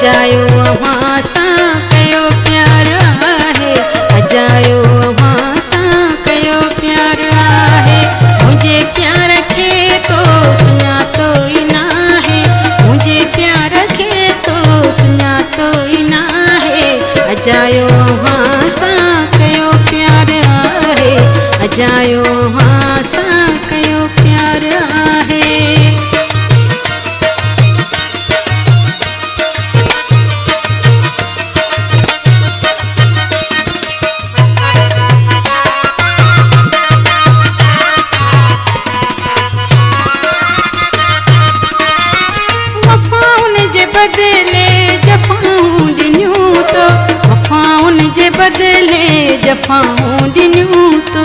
अजायो अव्हां सां कयो प्यार आहे, अजायो अव्हां सां कयो प्यार आहे। मुंहिंजे प्यार खे तो सुञातो ई नाहे, मुंहिंजे प्यार खे तो सुञातो ई नाहे। अजायो अव्हां सां कयो प्यार आहे, अजायो अव्हां सां कयो प्यार आहे। बदले जफ़ाऊं ॾिनियूं तो, वफ़ाउन जे बदले जफ़ाऊं ॾिनियूं तो।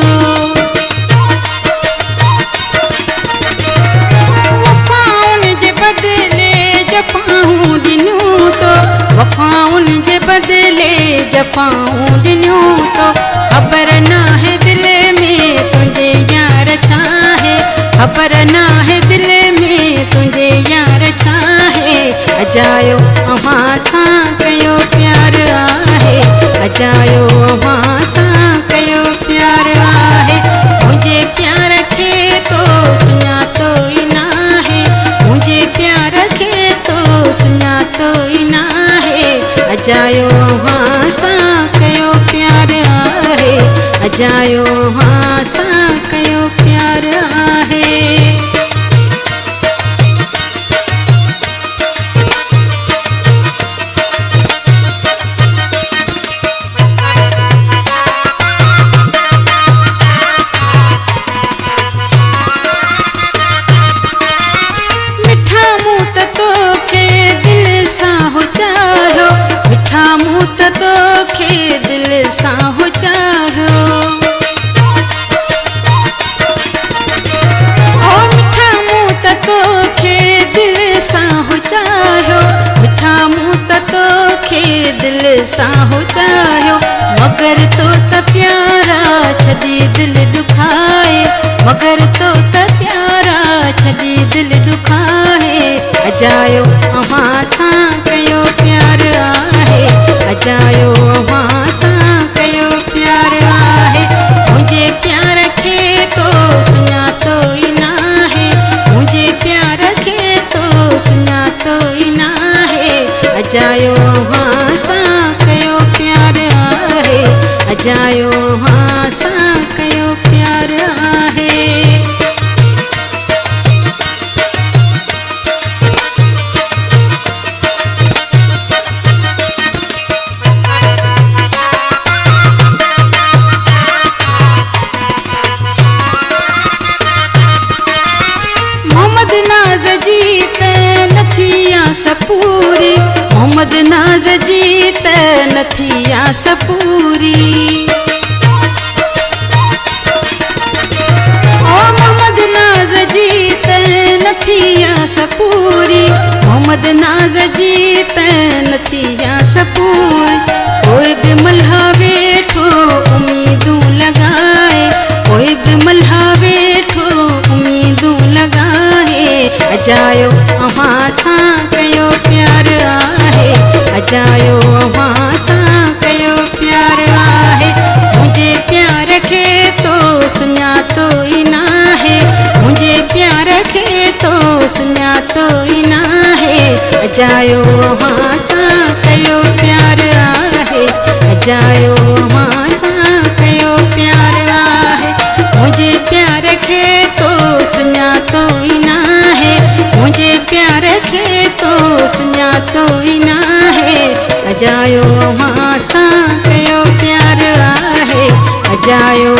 वफ़ाउन जे बदले जफ़ाऊं ॾिनियूं तो, वफ़ाउन जे बदले जफ़ाऊं ॾिनियूं तो। ख़बर नाहे दिल में तुंहिंजे यार छा आहे, ख़बर नाहे दिल में तुंहिंजे यार छा आहे। अजायो अव्हां सां कयो प्यार आहे, अजायो अव्हां सां कयो प्यार आहे। मुंहिंजे प्यार खे तो सुञातो ई नाहे, मुंहिंजे प्यार खे तो सुञातो ई नाहे। अजायो अव्हां सां कयो प्यार आहे, अजायो अव्हां सां कयो प्यार आहे। मिठा मूं त तोखे दिल सां हो चाहियो, ओ मिठा मूं त तोखे दिल सां हो चाहियो, मिठा मूं त तोखे दिल सां हो चाहियो। मगर तो त प्यारा छॾी दिल ॾुखाए, मगर तो त प्यारा छॾी दिल ॾुखाए। अजायो अव्हां सां कयो प्यार आहे, अजायो अव्हां सां कयो प्यार आहे। मुंहिंजे प्यार खे तो सुञातो ई नाहे, मुंहिंजे प्यार खे तो सुञातो ई नाहे। अजायो अव्हां सां कयो प्यार आहे, अजायो अव्हां सां कयो प्यार आहे। मोहम्मद नाज़ जी त नथी आस पूरी, मोहम्मद नाज़ जी त नथी आस पूरी। ओ मोहम्मद नाज़ जी त नथी आस पूरी, मोहम्मद नाज़ जी त नथी आस पूरी। कोई बि मल्हा वेठो उम्मीदूं लॻाए, कोई बि मल्हा वेठो उम्मीदूं लॻाए। अजायो अव्हां सां कयो प्यार आहे, अजायो अव्हां सां कयो प्यार आहे। मुंहिंजे प्यार खे तो सुञातो ई नाहे, मुंहिंजे प्यार खे तो सुञातो ई नाहे। अजायो अव्हां सां कयो प्यार आहे, अजायो अव्हां सां कयो प्यार आहे। मुंहिंजे प्यार खे तो सुञातो ई नाहे, मुंहिंजे प्यार खे तो सुञातो ई नाहे। अजायो अव्हां सां कयो प्यार आहे, अजायो